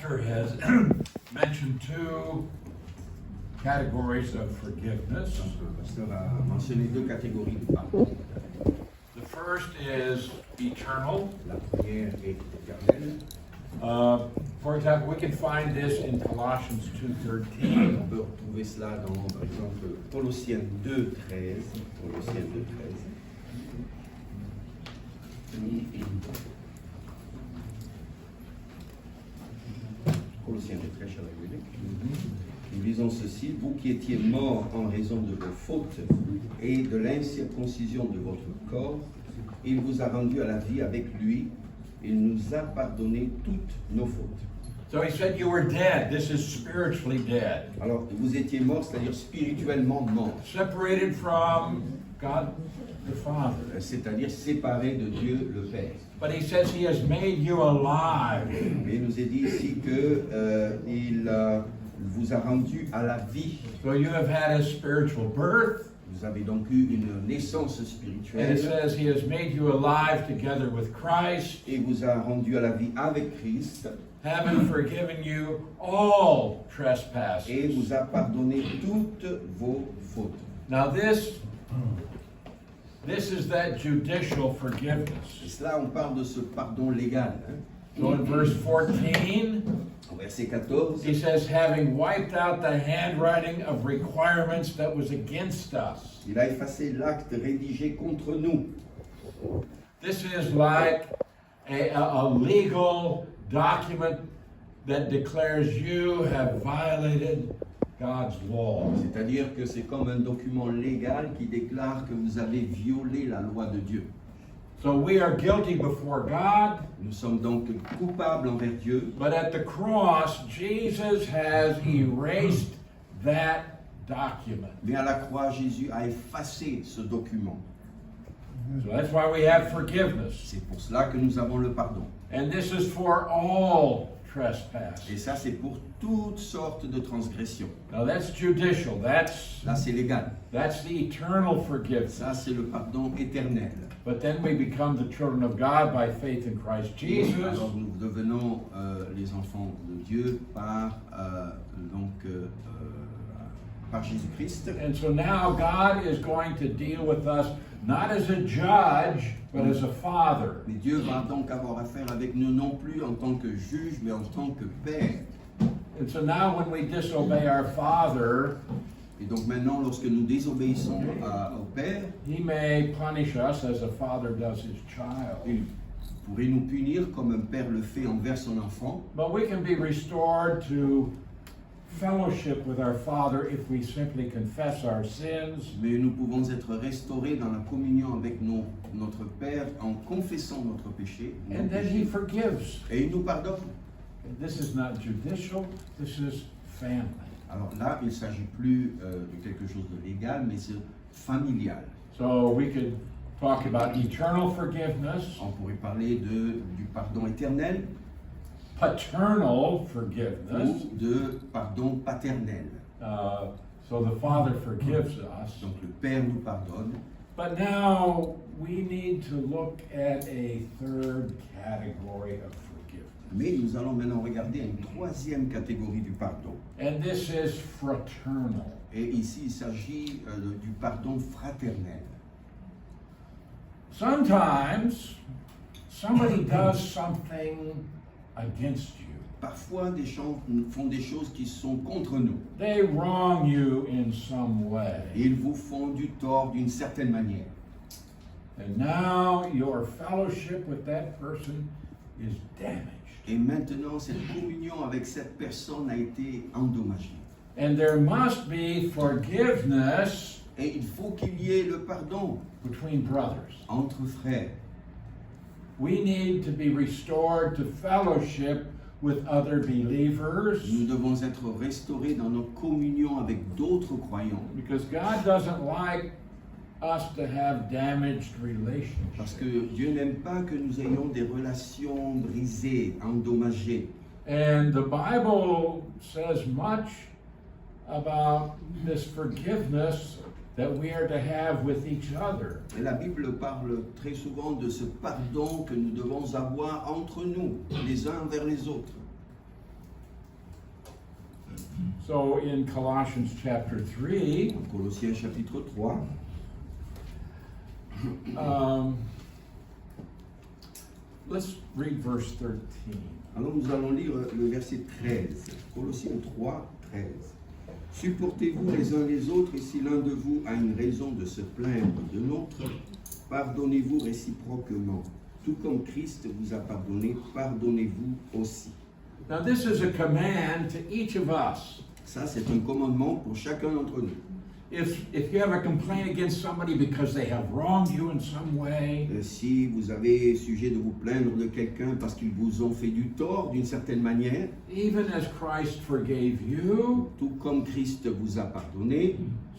pastor has mentioned two categories of forgiveness. Le pasteur a mentionné deux catégories de pardon. The first is eternal. La première est éternelle. For example, we can find this in Colossians 2:13. On peut retrouver cela dans, par exemple, Colossiens 2:13. Colossiens 2:13. Colossiens 2:13, shall I read it? Nous lisons ceci: vous qui étiez morts en raison de vos fautes et de l'incirconcision de votre corps, il vous a rendu à la vie avec lui. Il nous a pardonné toutes nos fautes. So he said you were dead. This is spiritually dead. Alors, vous étiez morts, c'est-à-dire spirituellement morts, Separated from God the Father. c'est-à-dire séparés de Dieu le Père. But he says he has made you alive. Mais il nous est dit ici que il vous a rendu à la vie. So you have had a spiritual birth. Vous avez donc eu une naissance And it spirituelle says he has made you alive together with Christ, et vous a rendu à la vie avec Christ having forgiven you all et trespasses. vous a pardonné toutes vos fautes. Now this is that judicial Et forgiveness. cela, on parle de ce pardon légal. So in verse 14, Au verset 14, he says, having wiped out the handwriting of requirements that was against us. il a effacé l'acte rédigé contre nous. This is like a legal document that declares you have violated God's law. C'est-à-dire que c'est comme un document légal qui déclare que vous avez violé la loi de Dieu. So we are guilty before God, Nous sommes donc coupables envers Dieu, but at the cross, Jesus has erased that document. mais à la croix, Jésus a effacé ce document. So that's why we have forgiveness. C'est pour cela que nous avons le pardon. And this is for all Et trespass. ça, c'est pour toutes sortes de transgressions. Now that's judicial. Là, c'est légal. That's the eternal forgiveness. Ça, c'est le pardon éternel. But then we become the children of God by faith in Christ Jesus. Alors, nous devenons les enfants de Dieu par Jésus-Christ. And so now God is going to deal with us not as a judge, but as a father. Mais Dieu va donc avoir affaire avec nous non plus en tant que juge, mais en tant que père. And so now when we disobey our father, Et donc maintenant, lorsque nous désobéissons au Père, he may punish us as a father does his child. il pourrait nous punir comme un père le fait envers son enfant. But we can be restored to fellowship with our father if we simply confess our sins Mais nous pouvons être restaurés dans la communion avec notre Père en confessant notre péché. nos and then he péchés. forgives. Et il nous pardonne. This is not judicial, this is family. Alors là, il ne s'agit plus de quelque chose de légal, mais c'est familial. So we could talk about eternal forgiveness, On pourrait parler du pardon éternel paternal forgiveness. ou de pardon paternel. So the Father forgives us. Donc le Père nous pardonne. But now we need to look at a third category of forgiveness. Mais nous allons maintenant regarder une troisième catégorie du pardon. And this is fraternal. Et ici, il s'agit du pardon fraternel. Sometimes somebody does something against you. Parfois, des gens font des choses qui sont contre nous. They wrong you in some Et way. ils vous font du tort d'une certaine manière. And now your fellowship with that person is damaged. Et maintenant, cette communion avec cette personne a été endommagée. And there must be forgiveness Et il faut qu'il y ait le pardon between brothers. entre frères. We need to be restored to fellowship with other believers Nous devons être restaurés dans notre communion avec d'autres croyants. because God doesn't like us to have damaged Parce relationships. que Dieu n'aime pas que nous ayons des relations brisées, endommagées. And the Bible says much about this forgiveness that we are to have with each other. Et la Bible parle très souvent de ce pardon que nous devons avoir entre nous, les uns envers les autres. So in Colossians chapter 3, Colossiens chapitre 3, let's read verse 13. alors nous allons lire le verset 13. Colossiens 3, 13. Supportez-vous les uns les autres, et si l'un de vous a une raison de se plaindre de l'autre, pardonnez-vous réciproquement. Tout comme Christ vous a pardonné, pardonnez-vous aussi. Now this is a command to each of us. Ça, c'est un commandement pour chacun d'entre nous. If you have a complaint against somebody because they have wronged you in some way, Si vous avez sujet de vous plaindre de quelqu'un parce qu'ils vous ont fait du tort d'une certaine manière, even as Christ forgave you, tout comme Christ vous a pardonné,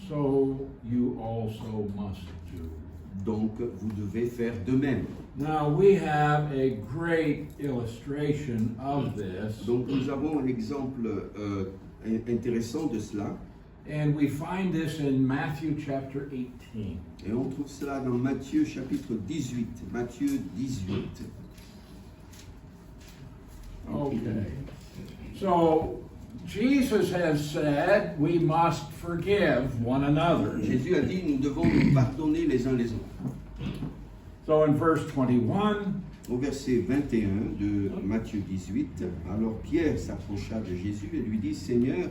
so you also must do. donc vous devez faire de même. Now we have a great illustration of this, Donc nous avons un exemple intéressant de cela, and we find this in Matthew chapter 18. et on trouve cela dans Matthieu chapitre 18. Matthieu 18. Okay. So Jesus has said we must forgive one another. Jésus a dit, nous devons nous pardonner les uns les autres. So in verse 21, Au verset 21 de Matthieu 18, alors Pierre s'approcha de Jésus et lui dit, Seigneur,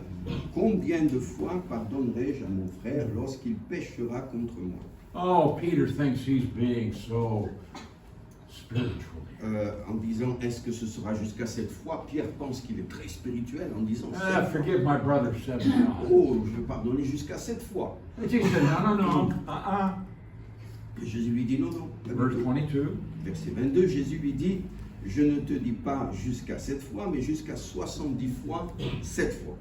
combien de fois pardonnerai-je à mon frère lorsqu'il péchera contre moi? oh, Peter thinks he's being so spiritual. En disant, est-ce que ce sera jusqu'à cette fois? Pierre pense qu'il est très spirituel en disant, Forgive my brother 7 times. oh, je vais pardonner jusqu'à cette fois. And Jesus said, no. Et Jésus lui dit, non, non. Verse 22. Verset 22, Jésus lui dit, je ne te dis pas jusqu'à 7 fois, mais jusqu'à 70 fois 7 fois.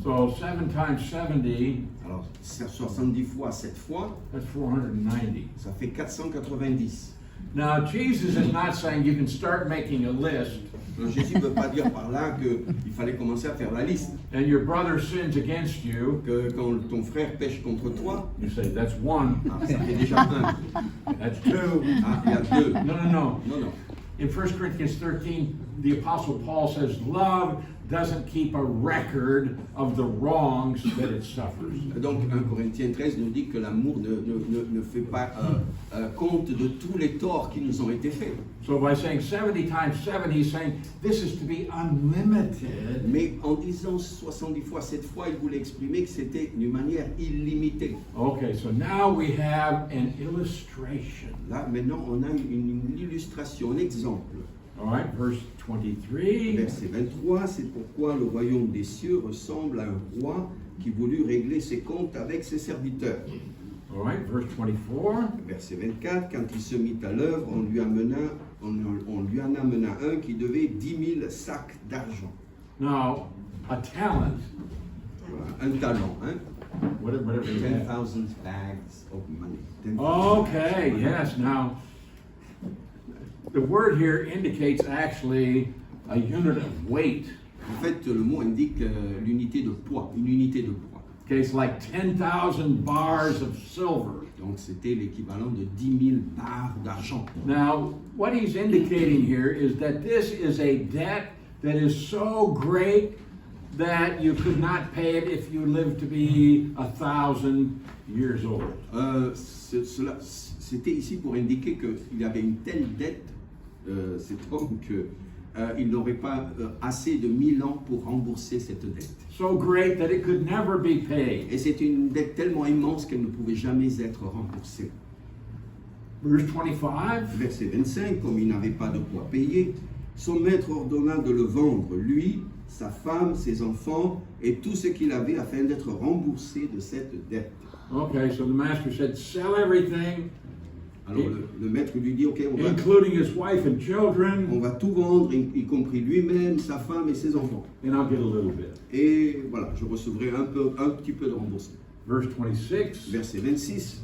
So 7 times 70, Alors, 70 fois 7 fois, that's 490. ça fait 490. Now, Jesus is not saying you can start making a list Alors, Jésus ne veut pas dire par là qu'il fallait commencer à faire la liste. and your brother sins against you. Que quand ton frère pêche contre toi, You say, that's one, ça fait déjà un. that's two. Ah, il y a deux. No. Non, non. In 1 Corinthians 13, the Apostle Paul says, love doesn't keep a record of the wrongs that it suffers. Donc 1 Corinthiens 13 nous dit que l'amour ne fait pas compte de tous les torts qui nous ont été faits. So by saying 70 times 7, he's saying this is to be unlimited. Mais en disant 70 fois 7 fois, il voulait exprimer que c'était d'une manière illimitée. Okay, so now we have an illustration. Là, maintenant, on a une illustration, un exemple. All right, verse 23. Verset 23, c'est pourquoi le royaume des cieux ressemble à un roi qui voulut régler ses comptes avec ses serviteurs. All right, verse 24. Verset 24, quand il se mit à l'œuvre, on lui en amena un qui devait 10 000 sacs d'argent. Now, a talent, Voilà, un talent, hein? whatever you have. 10,000 bags of money. 10,000 Okay, bags. yes. Now, the word here indicates actually a unit of weight. En fait, le mot indique l'unité de poids, une unité de poids. Okay, it's like 10,000 bars of silver. Donc, c'était l'équivalent de 10 000 barres d'argent. Now, what he's indicating here is that this is a debt that is so great that you could not pay it if you lived to be 1,000 years old. C'était ici pour indiquer qu'il y avait une telle dette, cet homme, qu'il n'aurait pas assez de 1000 ans pour rembourser cette dette. So great that it could never be paid. Et c'est une dette tellement immense qu'elle ne pouvait jamais être remboursée. Verse 25. Verset 25, comme il n'avait pas de quoi payer, son maître ordonna de le vendre, lui, sa femme, ses enfants et tout ce qu'il avait afin d'être remboursé de cette dette. Okay, so the master said, sell everything, Alors le maître lui dit, ok, including his wife and on children, va tout vendre, y compris lui-même, sa femme et ses enfants. and I'll get a little bit. Et voilà, je recevrai un petit peu de remboursement. Verse 26. Verset 26.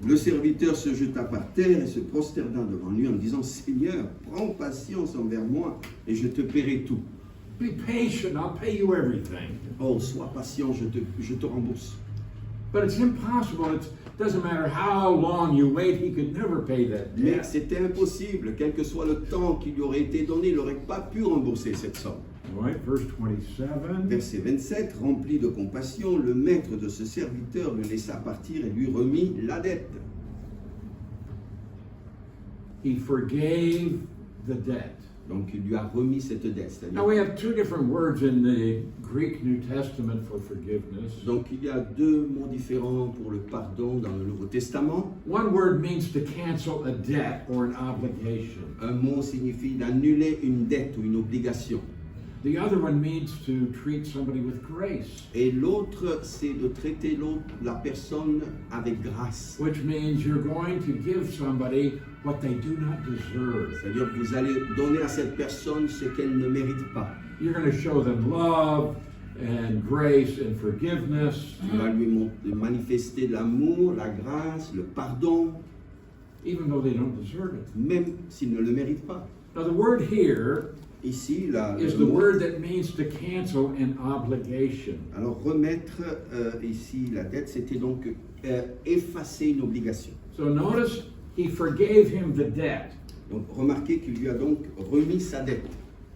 Le serviteur se jeta par terre et se prosterna devant lui en disant, Seigneur, prends patience envers moi et je te paierai tout. Be patient, I'll pay you everything. Oh, sois patient, je te rembourse. But it's impossible. It doesn't matter how long you wait, he could never pay that Mais debt. c'était impossible, quel que soit le temps qui lui aurait été donné, il n'aurait pas pu rembourser cette somme. All right, verse 27. Verset 27, rempli de compassion, le maître de ce serviteur le laissa partir et lui remit la dette. He forgave the debt. Donc il lui a remis cette dette. C'est-à-dire- Now we have two different words in the Greek New Testament for forgiveness. Donc il y a deux mots différents pour le pardon dans le Nouveau Testament. One word means to cancel a debt or an obligation. Un mot signifie d'annuler une dette ou une obligation. The other one means to treat somebody with grace, Et l'autre, c'est de traiter la personne avec grâce. which means you're going to give somebody what they do not deserve. C'est-à-dire que vous allez donner à cette personne ce qu'elle ne mérite pas. You're going to show them love and grace and forgiveness, Tu vas lui manifester l'amour, la grâce, le pardon, even though they don't deserve it. même s'il ne le mérite pas. Now, the word here Ici, is the word that means to cancel an obligation. alors remettre ici la dette, c'était donc effacer une obligation. So notice he forgave him the debt. Donc remarquez qu'il lui a donc remis sa dette.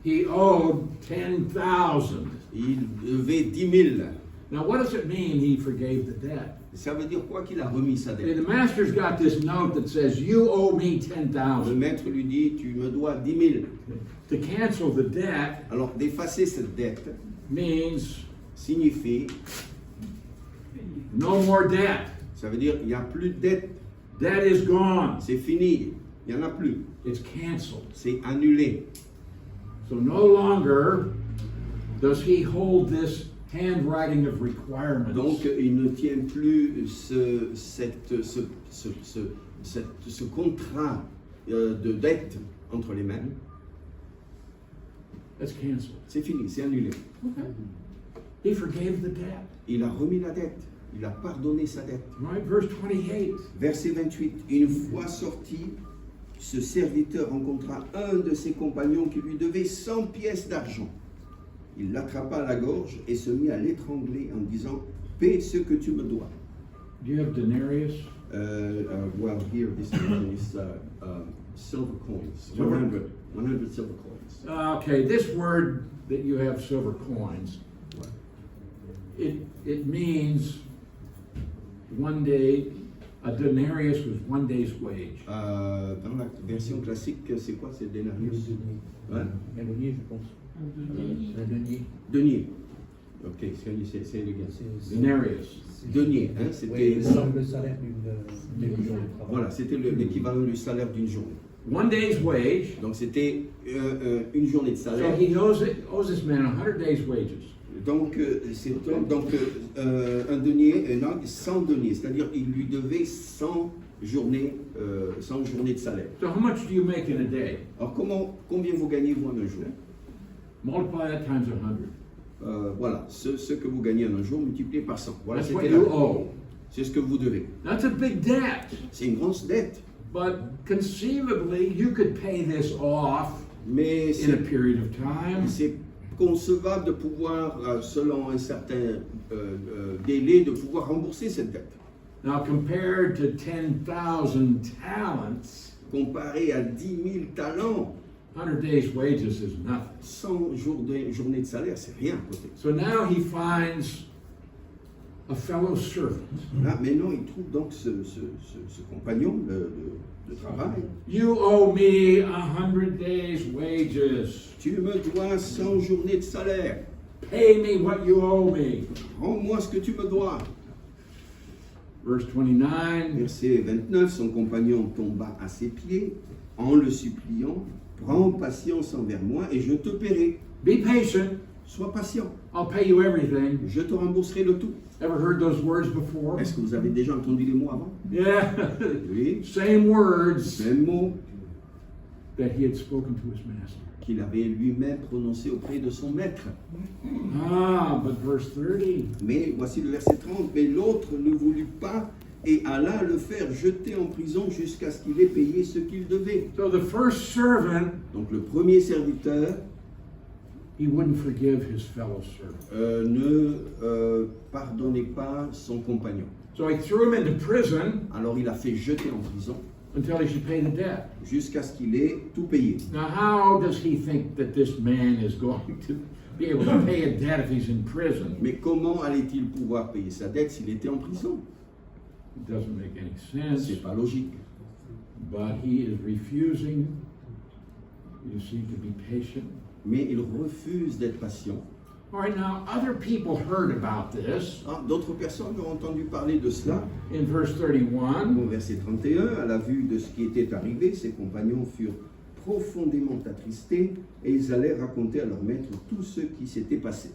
He owed 10,000. Il devait 10 000. Now, what does it mean he forgave the debt? Ça veut dire quoi qu'il a remis sa The dette? master's got this note that says, you owe me Le 10,000. maître lui dit, tu me dois 10 000. To cancel the debt Alors d'effacer cette dette means signifie, no more debt. ça veut dire il n'y a plus de dette, Debt is gone. c'est fini, il n'y en a plus, It's canceled. c'est annulé. So no longer does he hold this handwriting of requirements. Donc il ne tient plus ce contrat de dette entre les mains. That's canceled. C'est fini, c'est annulé. He forgave the debt. Il a remis la dette, il a pardonné sa dette. Right? Verse 28. Verset 28. Une fois sorti, ce serviteur rencontra un de ses compagnons qui lui devait 100 pièces d'argent. Il l'attrapa à la gorge et se mit à l'étrangler en disant, paie ce que tu me dois. Do you have denarius? Well, here this one is silver coins, 100 silver coins. Okay, this word that you have silver coins, it means one day, a denarius was one day's wage. Dans la version classique, c'est quoi? C'est denarius? Hein? Un denier, je pense. Un denier. Denier. Ok, c'est légal. Denarius. Denier, hein? Oui, C'était le salaire d'une journée de travail. voilà, c'était l'équivalent du salaire d'une journée. One day's wage. Donc c'était une journée de So salaire. he owes this man 100 days' wages. Donc un denier, 100 deniers, c'est-à-dire il lui devait 100 journées de salaire. So how much do you make in a day? Alors combien vous gagnez vous en un jour? Multiply that times 100. Voilà, ce que vous gagnez en un jour multiplié par 100. Voilà, That's what c'était you la- owe. c'est ce que vous devez. That's a big debt. C'est une grosse dette, But conceivably, you could pay this off mais in a period of time. c'est concevable de pouvoir, selon un certain délai, de pouvoir rembourser cette dette. Now, compared to 10,000 talents, Comparé à 10 000 talents, 100 days' wages is nothing. 100 journées de salaire, c'est rien à côté. So now he finds a fellow servant. Là, maintenant, il trouve donc ce compagnon de travail. You owe me 100 days' wages. Tu me dois 100 journées de salaire. Pay me what you owe me. Rends-moi ce que tu me dois. Verse 29. Verset 29, son compagnon tomba à ses pieds en le suppliant. Prends patience envers moi et je te paierai. Be patient. Sois patient. I'll pay you everything. Je te rembourserai le tout. Ever heard those words before? Est-ce que vous avez déjà entendu les mots avant? Yeah. Oui. Same words Même mot that he had spoken to his master. qu'il avait lui-même prononcé auprès de son maître. Ah, but verse 30. Mais voici le verset 30. Mais l'autre ne voulut pas et alla le faire jeter en prison jusqu'à ce qu'il ait payé ce qu'il devait. So the first servant, Donc le premier serviteur he wouldn't forgive his fellow servant. ne pardonnait pas son compagnon. So he threw him into prison, Alors il a fait jeter en prison. until he should pay the debt. jusqu'à ce qu'il ait tout payé. Now, how does he think that this man is going to be able to pay a debt if he's in prison? Mais comment allait-il pouvoir payer sa dette s'il était en prison? It doesn't make any sense. C'est pas logique. But he is refusing, you see, to be patient. Mais il refuse d'être patient. All right, now, other people heard about this. Ah, d'autres personnes ont entendu parler de cela. In verse 31, Au verset 31, à la vue de ce qui était arrivé, ses compagnons furent profondément attristés et ils allèrent raconter à leur maître tout ce qui s'était passé.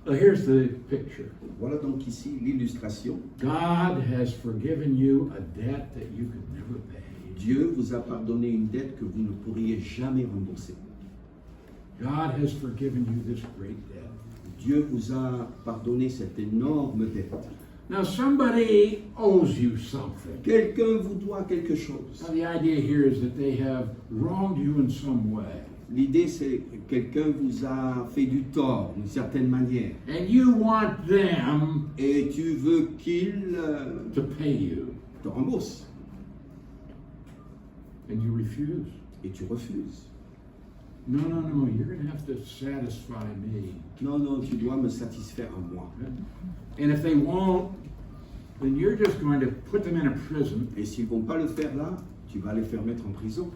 here's the picture. Voilà donc ici l'illustration. God has forgiven you a debt that you could never pay. Dieu vous a pardonné une dette que vous ne pourriez jamais rembourser. God has forgiven you this great debt. Dieu vous a pardonné cette énorme dette. Now, somebody owes you something. Quelqu'un vous doit quelque chose. Now, the idea here is that they have wronged you in some way. L'idée, c'est que quelqu'un vous a fait du tort d'une certaine manière. And you want them Et tu veux qu'il to pay you. te rembourse. And you refuse. Et tu refuses. No, you're going to have to satisfy me. Non, non, tu dois me satisfaire à moi. And if they won't, then you're just going to put them in a prison. Et s'ils ne vont pas le faire là, tu vas les faire mettre en prison.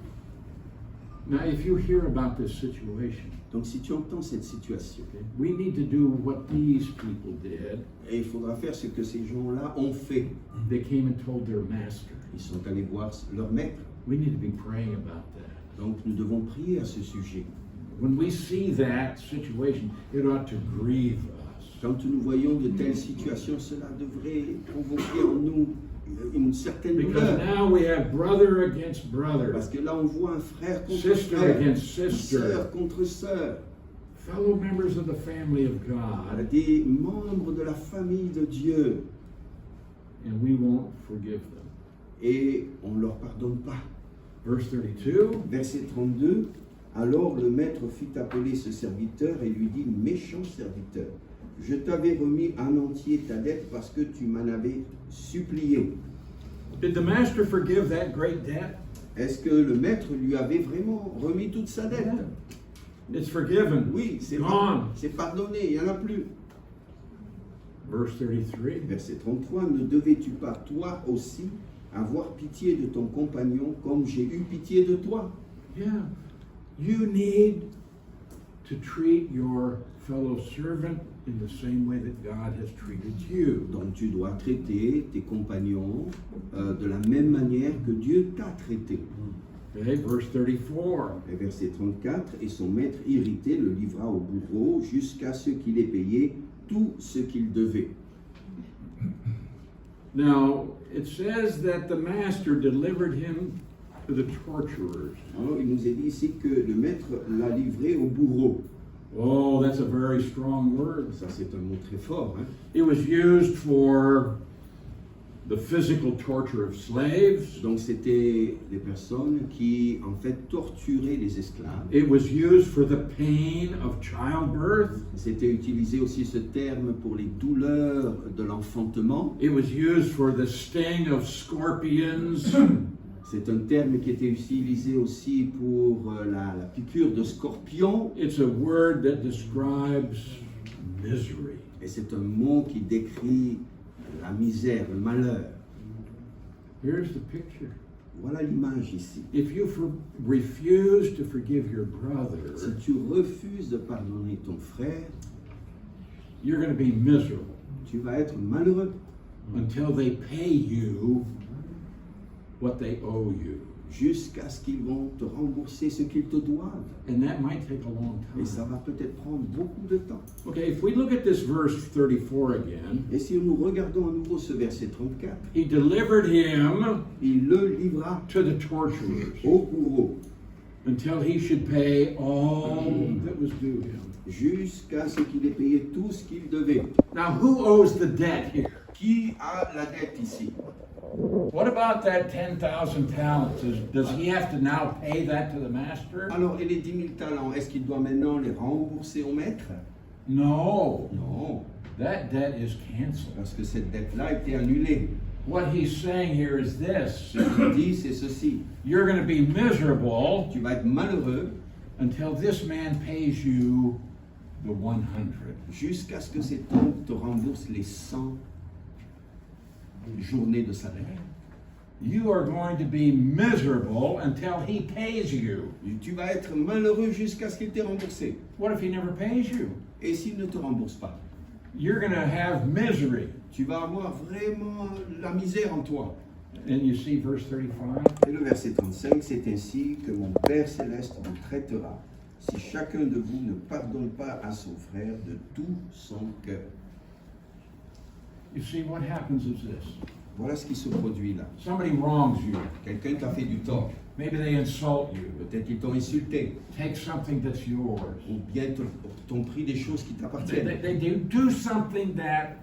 Now, if you hear about this situation, Donc si tu entends cette situation, we need to do what these people did. et il faudra faire ce que ces gens-là ont fait. They came and told their master. Ils sont allés voir leur maître. We need to be praying about that. Donc nous devons prier à ce sujet. When we see that situation, it ought to grieve us. Quand nous voyons de telles situations, cela devrait provoquer en nous une certaine Because douleur. now we have brother against brother, Parce que là, on voit un frère contre sister frère, against une sister, sœur contre sœur, fellow members of the family of God, des membres de la famille de Dieu, and we won't forgive them. et on ne leur pardonne pas. Verse 32, Verset 32, alors le maître fit appeler ce serviteur et lui dit, méchant serviteur, je t'avais remis en entier ta dette parce que tu m'en avais supplié. did the master forgive that great debt? Est-ce que le maître lui avait vraiment remis toute sa dette? It's forgiven. Oui, Gone. c'est pardonné, il n'y en a plus. Verse 33, Verset 33, ne devais-tu pas toi aussi avoir pitié de ton compagnon comme j'ai eu pitié de toi? yeah, you need to treat your fellow servant in the same way that God has treated you. Donc tu dois traiter tes compagnons de la même manière que Dieu t'a traité. Okay, verse 34. Et verset 34, et son maître irrité le livra au bourreau jusqu'à ce qu'il ait payé tout ce qu'il devait. Now, it says that the master delivered him to the torturers. Alors, il nous est dit ici que le maître l'a livré au bourreau. Oh, that's a very strong word. Ça, c'est un mot très fort. Hein? It was used for the physical torture of slaves. Donc, c'était des personnes qui, en fait, torturaient les esclaves. It was used for the pain of childbirth. C'était utilisé aussi ce terme pour les douleurs de l'enfantement. It was used for the sting of scorpions. C'est un terme qui était utilisé aussi pour la piqûre de scorpion. It's a word that describes misery. Et c'est un mot qui décrit la misère, le malheur. Here's the picture. Voilà l'image ici. If you refuse to forgive your brother, Si tu refuses de pardonner ton frère, you're going to be miserable tu vas être malheureux until they pay you what they owe you. jusqu'à ce qu'ils vont te rembourser ce qu'ils te doivent. And that might take a long Et ça time. va peut-être prendre beaucoup de temps. Okay, if we look at this verse 34 again, Et si nous regardons à nouveau ce verset 34, he delivered him il le livra to the torturers au bourreau until he should pay all that was due him. jusqu'à ce qu'il ait payé tout ce qu'il devait. Now, who owes the debt here? Qui a la dette ici? What about that 10,000 talents? Does he have to now pay that to the master? Alors, et les 10 000 talents, est-ce qu'il doit maintenant les rembourser au maître? No, Non, that debt is canceled. parce que cette dette-là a été annulée. What he's saying here is this. Ce qu'il dit, c'est ceci. You're going to be miserable Tu vas être malheureux until this man pays you the 100. jusqu'à ce que cet homme te rembourse les 100 journées de salaire. You are going to be miserable until he pays you. Tu vas être malheureux jusqu'à ce qu'il t'ait remboursé. What if he never pays you? Et s'il ne te rembourse pas, You're going to have misery. tu vas avoir vraiment la misère en toi. And you see verse 35? Et le verset 35, c'est ainsi que mon Père céleste vous traitera si chacun de vous ne pardonne pas à son frère de tout son cœur. You see, what happens is this. Voilà ce qui se produit là. Somebody wrongs you. Quelqu'un t'a fait du tort. Maybe they insult you. Peut-être qu'ils t'ont insulté. Take something that's yours. Ou bien t'ont pris des choses qui t'appartiennent. They do something that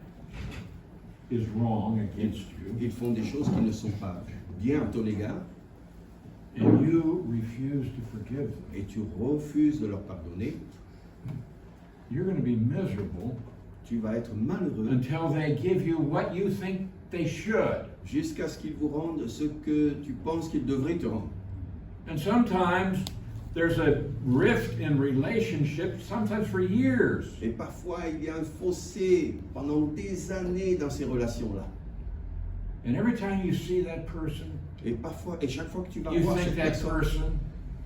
is wrong against you, Ils font des choses qui ne sont pas bien à ton égard. and you refuse to forgive them. Et tu refuses de leur pardonner. You're going to be miserable Tu vas être malheureux until they give you what you think they should. jusqu'à ce qu'ils vous rendent ce que tu penses qu'ils devraient te rendre. And sometimes there's a rift in relationships, sometimes for years. Et parfois, il y a un fossé pendant des années dans ces relations-là. And every time you see that person, Et parfois, et chaque fois que tu vas you voir think cette that personne, person,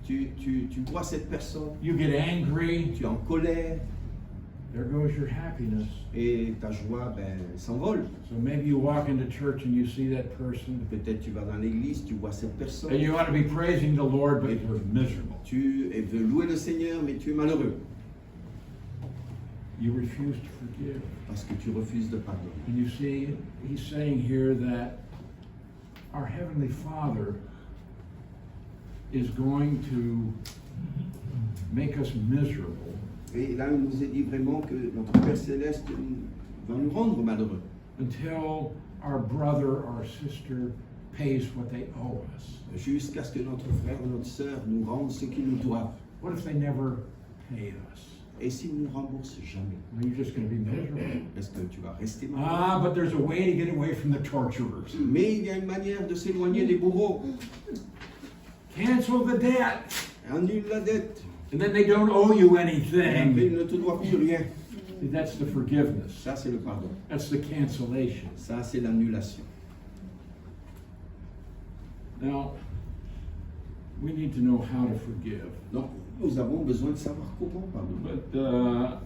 tu vois cette personne, you get angry, tu es en colère there goes your happiness. et ta joie s'envole. So maybe you walk into church and you see that person, Peut-être tu vas dans l'église, tu vois cette personne, and you ought to be praising the Lord, but you're miserable. tu veux louer le Seigneur, mais tu es malheureux You refuse to forgive. parce que tu refuses de pardonner. And you see, he's saying here that our Heavenly Father is going to make us miserable Et là, il nous est dit vraiment que notre Père Céleste va nous rendre malheureux until our brother or sister pays what they owe us. jusqu'à ce que notre frère ou notre sœur nous rende ce qu'ils nous doivent. What if they never pay us? Et s'ils ne nous remboursent jamais, Well, you're just going to be miserable. est-ce que tu vas rester malheureux? Ah, but there's a way to get away from the torturers. Mais il y a une manière de s'éloigner des bourreaux. Cancel the debt, Annule la dette. and then they don't owe you Et après, anything. il ne te doit plus rien. See, that's the forgiveness. Ça, c'est le pardon. That's the cancellation. Ça, c'est l'annulation. Now, we need to know how to forgive. Donc, nous avons besoin de savoir comment pardonner.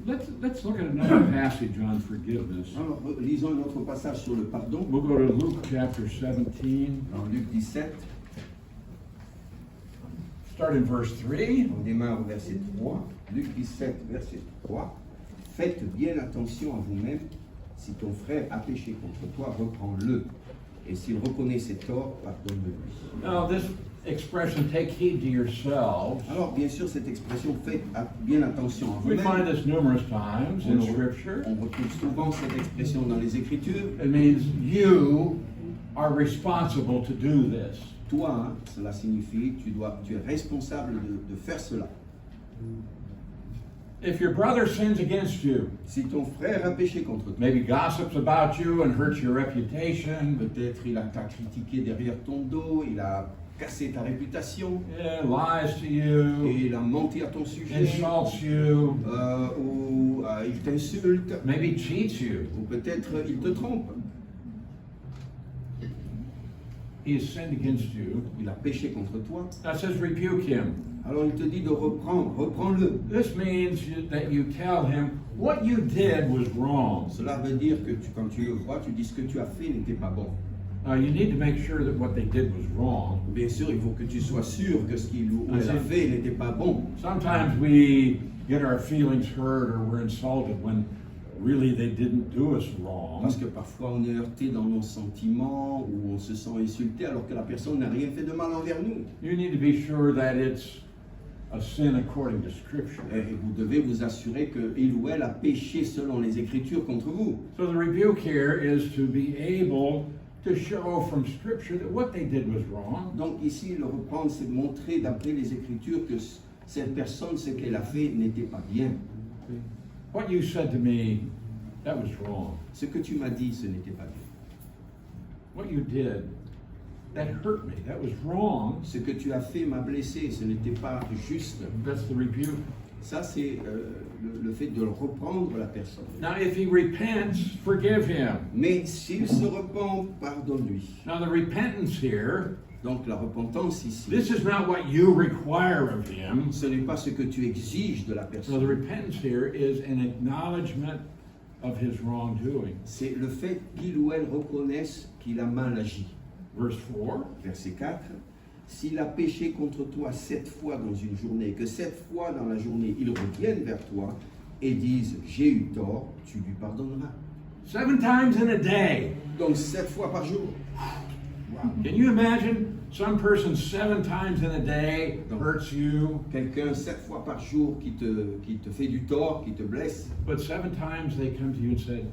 But let's look at another passage on forgiveness. Alors, lisons un autre passage sur le pardon. We'll go to Luke chapter 17, Dans Luc 17, start in verse 3. on démarre au verset 3. Luc 17, verset 3. Faites bien attention à vous-même. Si ton frère a péché contre toi, reprends-le. Et s'il reconnaît ses torts, pardonne-le. Now, this expression, take heed to yourselves, Alors, bien sûr, cette expression, faites bien attention à we find vous-même. this numerous times in Scripture. On retrouve souvent cette expression dans les Écritures. It means you are responsible to do this. Toi, hein, cela signifie tu es responsable de faire cela. If your brother sins against you, Si ton frère a péché contre toi, maybe gossips about you and hurts your reputation, peut-être il t'a critiqué derrière ton dos, il a cassé ta réputation, lies to you, et il a menti à ton sujet, insults you, ou il t'insulte, maybe cheats you. ou peut-être il te trompe. He has sinned against you. Il a péché contre toi. That says rebuke him. Alors il te dit de reprendre, reprends-le. This means that you tell him what you did was wrong. Cela veut dire que quand tu le vois, tu dis ce que tu as fait n'était pas bon. You need to make sure that what they did was wrong. Bien sûr, il faut que tu sois sûr que ce qu'il ou elle a fait n'était pas bon. Sometimes we get our feelings hurt or we're insulted when really they didn't do us wrong. Parce que parfois on est heurté dans nos sentiments ou on se sent insulté alors que la personne n'a rien fait de mal envers nous. You need to be sure that it's a sin according to Scripture. Et vous devez vous assurer qu'il ou elle a péché selon les Écritures contre vous. So the rebuke here is to be able to show from Scripture that what they did was wrong. Donc ici, le reprendre, c'est de montrer d'après les Écritures que cette personne, ce qu'elle a fait n'était pas bien. What you said to me, that was wrong. Ce que tu m'as dit, ce n'était pas bien. what you did, that hurt me. That was wrong. Ce que tu as fait m'a blessé, ce n'était pas juste. That's the rebuke. Ça, c'est le fait de reprendre la personne. Now, if he repents, forgive him. Mais s'il se repent, pardonne-lui. Now, the repentance here, Donc la repentance ici, this is not what you require of him. ce n'est pas ce que tu exiges de la So the personne. repentance here is an acknowledgement of his wrongdoing. C'est le fait qu'il ou elle reconnaisse qu'il a mal agi. Verse 4. Verset 4. S'il a péché contre toi 7 fois dans une journée, que 7 fois dans la journée, il revienne vers toi et dise « j'ai eu tort », tu lui pardonneras. 7 times in a day. Donc 7 fois par jour. Can you imagine some person 7 times in a day hurts you, Quelqu'un 7 fois par jour qui te fait du tort, qui te blesse, but 7 times they come to you and say,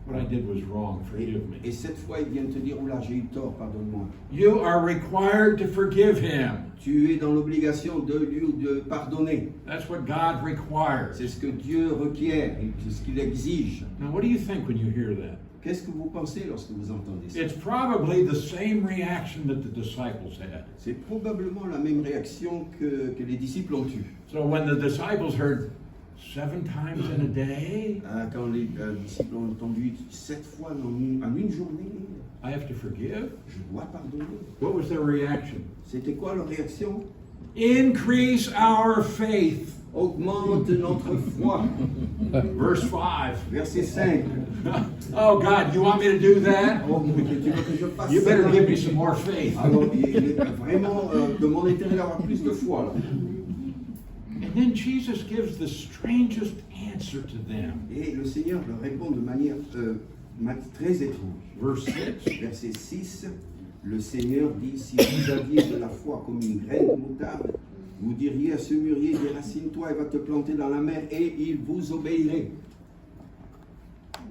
what I did was wrong, forgive me. et 7 fois il vient te dire « oula, j'ai eu tort, pardonne-moi ». You are required to forgive him. Tu es dans l'obligation de lui de pardonner. That's what God requires. C'est ce que Dieu requiert, et c'est ce qu'il exige. Now, what do you think when you hear that? Qu'est-ce que vous pensez lorsque vous entendez ça? It's probably the same reaction that the disciples had. C'est probablement la même réaction que les disciples ont eue. So when the disciples heard 7 times in a day, Quand les disciples ont entendu 7 fois en une journée, I have to forgive. je dois pardonner. What was their reaction? C'était quoi leur réaction? Increase our faith. Augmente notre foi. Verse 5. Verset 5. Oh God, you want me to do that? Oh, mais tu veux que je fasse You ça? better give me some more faith. Alors, il est vraiment de mon intérêt d'avoir plus de foi. Là. And then Jesus gives the strangest answer to them. Et le Seigneur leur répond de manière très étrange. Verse 6. Verset 6, le Seigneur dit, si vous aviez de la foi comme une graine de moutarde, vous diriez à ce mûrier, déracine-toi et va te planter dans la mer, et il vous obéirait.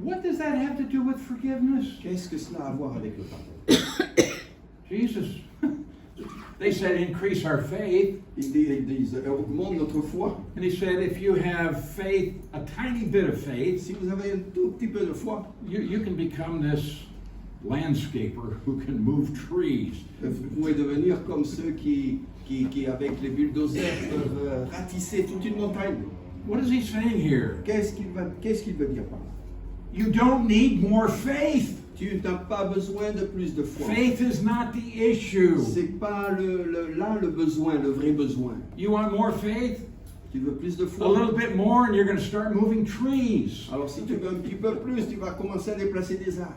What does that have to do with forgiveness? Qu'est-ce que cela a à voir avec le pardon? Jesus, they said increase our faith. Ils disent, augmente notre foi. And he said if you have faith, a tiny bit of faith, Si vous avez un tout petit peu de foi, you can become this landscaper who can move trees. vous pouvez devenir comme ceux qui avec les bulldozers, peuvent ratisser toute une montagne. What is he saying here? Qu'est-ce qu'il veut dire par là? You don't need more faith. Tu n'as pas besoin de plus de foi. Faith is not the issue. C'est pas le besoin, le vrai besoin. You want more faith? Tu veux plus de A foi? little bit more and you're going to start moving trees. Alors si tu veux un petit peu plus, tu vas commencer à déplacer des arbres.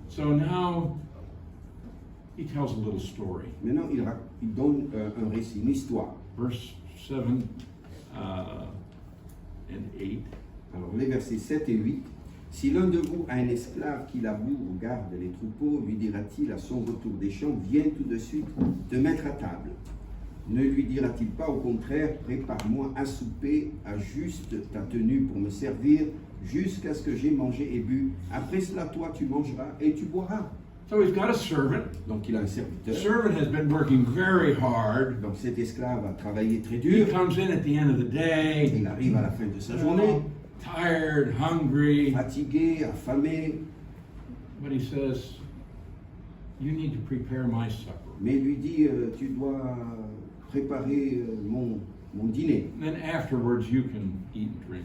So now he tells a little story. Maintenant, il donne un récit, une histoire. Verse 7 and 8. Alors les versets 7 et 8. Si l'un de vous a un esclave qui laboure ou garde les troupeaux, lui dira-t-il à son retour des champs, viens tout de suite te mettre à table. Ne lui dira-t-il pas au contraire, prépare-moi un souper, ajuste ta tenue pour me servir, jusqu'à ce que j'ai mangé et bu. Après cela, toi, tu mangeras et tu boiras. So he's got a servant. Donc il a un The serviteur. servant has been working very hard. Donc cet esclave a travaillé très He dur. comes in at the end of the day, Il arrive à la fin de sa journée, tired, hungry, fatigué, affamé, but he says, you need to prepare my supper. mais il lui dit, tu dois préparer mon dîner. And then afterwards you can eat and drink.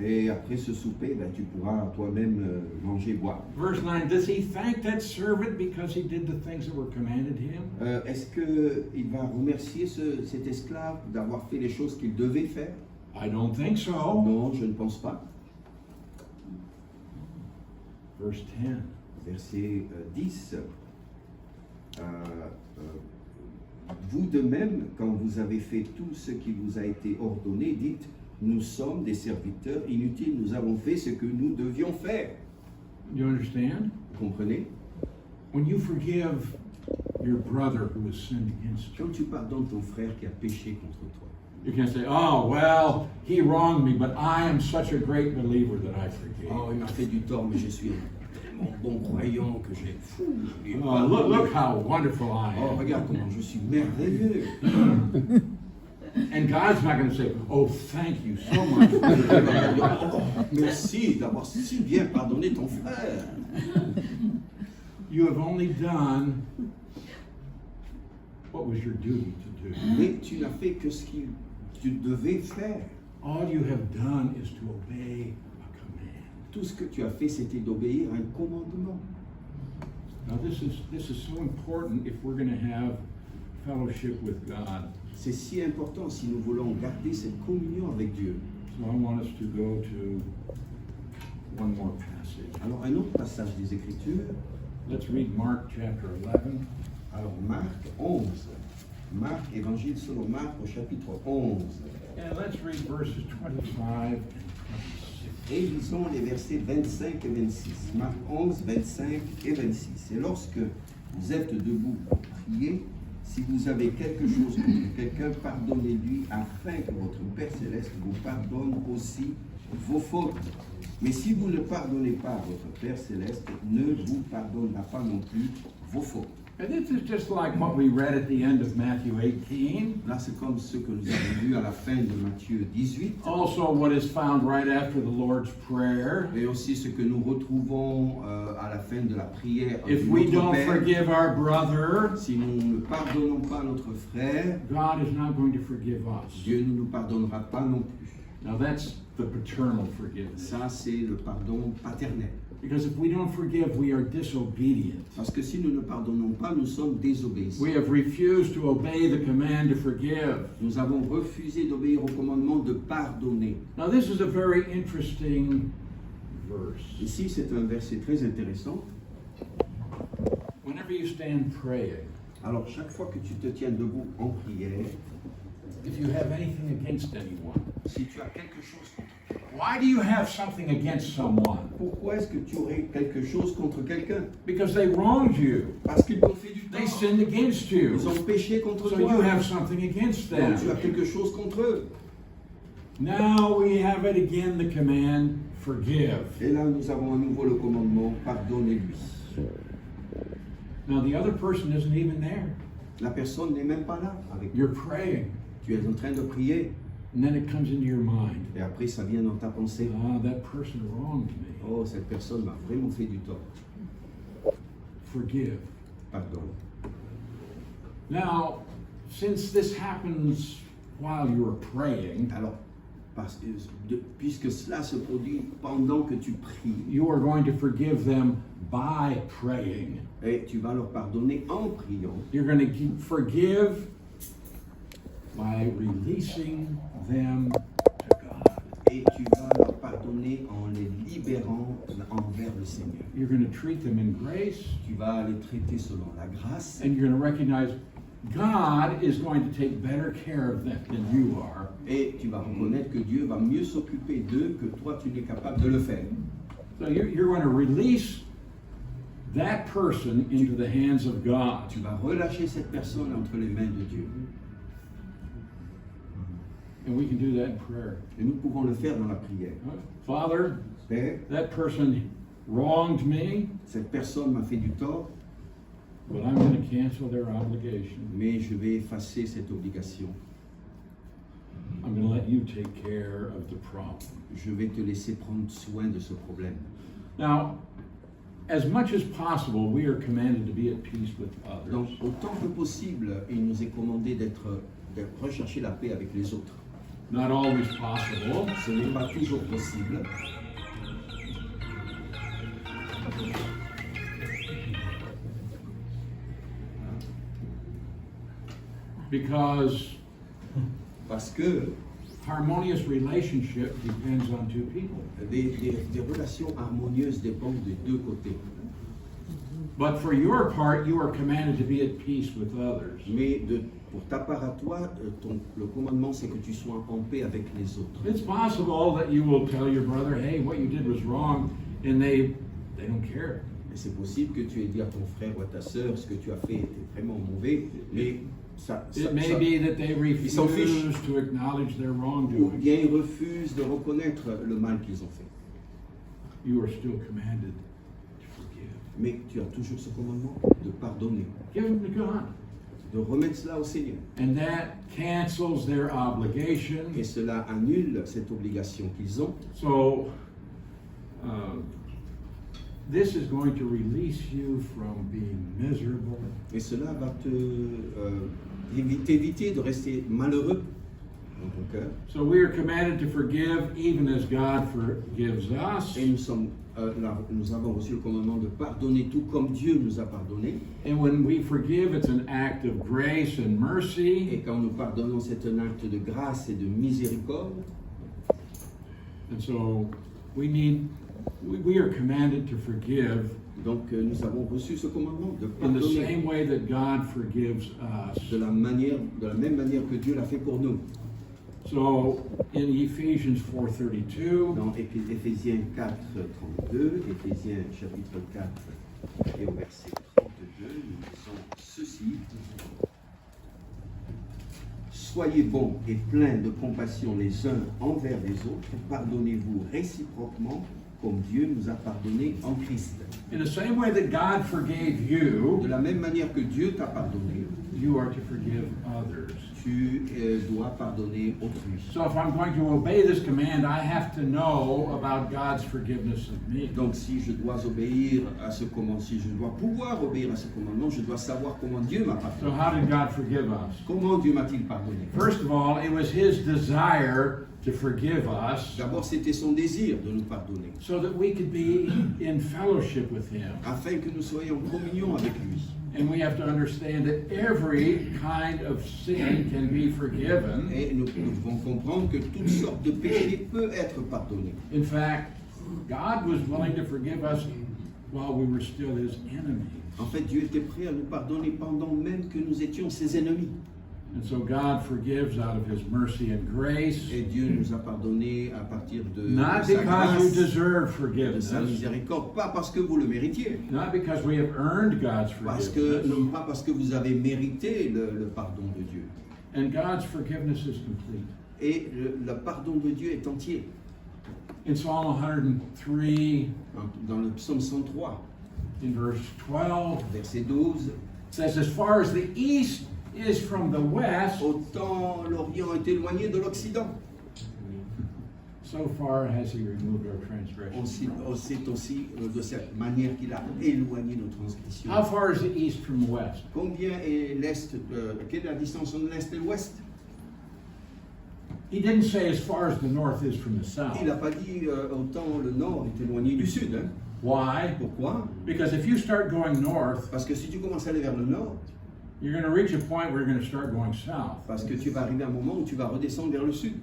Et après ce souper, ben, tu pourras toi-même manger et boire. Verse 9, does he thank that servant because he did the things that were commanded him? Est-ce qu'il va remercier cet esclave d'avoir fait les choses qu'il devait faire? I don't think so. Non, je ne pense pas. Verse 10, Verset 10. Vous de même, quand vous avez fait tout ce qui vous a été ordonné, dites, nous sommes des serviteurs inutiles, nous avons fait ce que nous devions faire. you understand? Vous comprenez? When you forgive your brother who has sinned against you, Quand tu pardonnes ton frère qui a péché contre toi, you can't say, oh, well, he wronged me, but I am such a great believer that I forgave. oh, il m'a fait du tort, mais je suis tellement bon croyant que j'ai fou. Oh, look how wonderful I Oh, am. regarde comment je suis merveilleux. And God's not going to say, oh, thank you so much. Merci d'avoir si bien pardonné ton frère. You have only done what was your duty to do. Mais tu n'as fait que ce que tu devais faire. All you have done is to obey a command. Tout ce que tu as fait, c'était d'obéir à un commandement. Now this is so important if we're going to have fellowship with God. C'est si important si nous voulons garder cette communion avec Dieu. So I want us to go to one more passage. Alors, un autre passage des Écritures. Let's read Mark chapter 11. Alors, Marc 11. Marc, Évangile selon Marc au chapitre 11. And let's read verses 25 and 26. Et lisons les versets 25 et 26. Marc 11, 25 et 26. Et lorsque vous êtes debout pour prier, si vous avez quelque chose contre quelqu'un, pardonnez-lui afin que votre Père Céleste vous pardonne aussi vos fautes. Mais si vous ne pardonnez pas à votre Père Céleste, ne vous pardonnera pas non plus vos fautes. And this is just like what we read at the end of Matthew 18. Là, c'est comme ce que nous avons lu à la fin de Matthieu 18. Also what is found right after the Lord's Prayer. Et aussi ce que nous retrouvons à la fin de la prière. If de we notre don't Père. forgive our brother, Si nous ne pardonnons pas notre frère, God is not going to forgive us. Dieu ne nous pardonnera pas non plus. Now that's the paternal forgiveness. Ça, c'est le pardon paternel. Because if we don't forgive, we are disobedient. Parce que si nous ne pardonnons pas, nous sommes désobéissants. We have refused to obey the command to forgive. Nous avons refusé d'obéir au commandement de pardonner. Now this is a very interesting verse. Ici, c'est un verset très intéressant. Whenever you stand praying, Alors, chaque fois que tu te tiens debout en prière, if you have anything against anyone, si tu as quelque chose contre why do you have something against someone? pourquoi est-ce que tu aurais quelque chose contre quelqu'un? Because they wronged you. Parce qu'ils t'ont fait du They tort. sinned against you. Ils ont péché contre So toi. you have something against Donc tu as them. quelque chose contre eux. Now we have it again, the command, forgive. Et là, nous avons à nouveau le commandement, pardonnez-lui. Now the other person isn't even there. La personne n'est même pas là avec toi. You're praying. Tu es en train de prier. And then it comes into your mind. Et après, ça vient dans ta pensée. Ah, that person wronged me. Oh, cette personne m'a vraiment fait du tort. Forgive. Pardonne. Now, since this happens while you're praying, Alors, puisque cela se produit pendant que tu pries, you are going to forgive them by praying. et tu vas leur pardonner en priant. You're going to forgive by releasing them to God. Et tu vas leur pardonner en les libérant envers le Seigneur. You're going to treat them in grace, Tu vas les traiter selon la grâce. and you're going to recognize God is going to take better care of them than you are. Et tu vas reconnaître que Dieu va mieux s'occuper d'eux que toi tu n'es capable de le faire. So you're going to release that person into the hands of God. Tu vas relâcher cette personne entre les mains de Dieu. And we can do that in prayer. Et nous pouvons le faire dans la prière. Father, Père, that person wronged me, cette personne m'a fait du tort, but I'm going to cancel their obligation. mais je vais effacer cette obligation. I'm going to let you take care of the problem. Je vais te laisser prendre soin de ce problème. Now, as much as possible, we are commanded to be at peace with Donc, others. autant que possible, il nous est commandé de rechercher la paix avec les autres. Not always possible. Ce n'est pas toujours possible. Because Parce que harmonious relationship depends on two people. des relations harmonieuses dépendent des deux côtés. But for your part, you are commanded to be at peace with others. Mais pour ta part à toi, le commandement, c'est que tu sois en paix avec les autres. It's possible that you will tell your brother, hey, what you did was wrong, and they don't care. Et c'est possible que tu aies dit à ton frère ou à ta sœur ce que tu as fait était vraiment mauvais, mais It may be that they refuse s'en fichent. to acknowledge their ou wrongdoing. bien ils refusent de reconnaître le mal qu'ils ont fait. You are still commanded to forgive. Mais tu as toujours ce commandement de pardonner. Give them to God. de remettre cela au Seigneur. And that cancels their obligation. Et cela annule cette obligation qu'ils ont. So, this is going to release you from being miserable. Et cela va t'éviter de rester malheureux dans ton cœur. So we are commanded to forgive even as God forgives us. Et nous avons reçu le commandement de pardonner tout comme Dieu nous a pardonné. And when we forgive, it's an act of grace and mercy. Et quand nous pardonnons, c'est un acte de grâce et de miséricorde. And so we are commanded to forgive Donc nous avons reçu ce commandement de in the pardonner same way that God forgives us. de la même manière que Dieu l'a fait pour nous. So in Ephesians 4:32, Dans Éphésiens 4, 32, Éphésiens chapitre 4 et au verset 32, nous disons ceci. Soyez bons et pleins de compassion les uns envers les autres, pardonnez-vous réciproquement comme Dieu nous a pardonné en Christ. in the same way that God forgave De you, la même manière que Dieu t'a pardonné, you are to forgive others. tu dois pardonner autrui. So if I'm going to obey this command, I have to know about God's forgiveness of me. Donc si je dois obéir à ce commandement, si je dois pouvoir obéir à ce commandement, je dois savoir comment Dieu m'a So pardonné. how did God forgive us? Comment Dieu m'a-t-il pardonné? First of all, it was His desire to forgive us D'abord, c'était son désir de nous pardonner, so that we could be in fellowship with Him. afin que nous soyons en communion avec lui. And we have to understand that every kind of sin can be forgiven. Et nous devons comprendre que toutes sortes de péchés peuvent être pardonnés. In fact, God was willing to forgive us while we were still His enemies. En fait, Dieu était prêt à nous pardonner pendant même que nous étions ses ennemis. And so God forgives out of His mercy and grace, Et Dieu nous a pardonné à partir de not sa because we grâce, deserve de forgiveness, sa miséricorde, pas parce que vous le méritiez, not because we have earned God's forgiveness. pas parce que vous avez mérité le pardon de Dieu. And God's forgiveness is complete. Et le pardon de Dieu est entier. In Psalm 103, Dans le psaume 103, in verse 12, verset 12, it says, as far as the east is from the west, autant l'Orient est éloigné de l'Occident. so far has He removed our transgressions. C'est aussi de cette manière qu'il a éloigné nos transgressions. How far is the east from the west? Combien est l'Est, quelle est la distance entre l'Est et l'Ouest? He didn't say as far as the north is from the south. Il n'a pas dit autant le Nord est éloigné du Sud. Hein. Why? Pourquoi? Because if you start going north, Parce que si tu commences à aller vers le Nord, you're going to reach a point where you're going to start going south. parce que tu vas arriver à un moment où tu vas redescendre vers le Sud.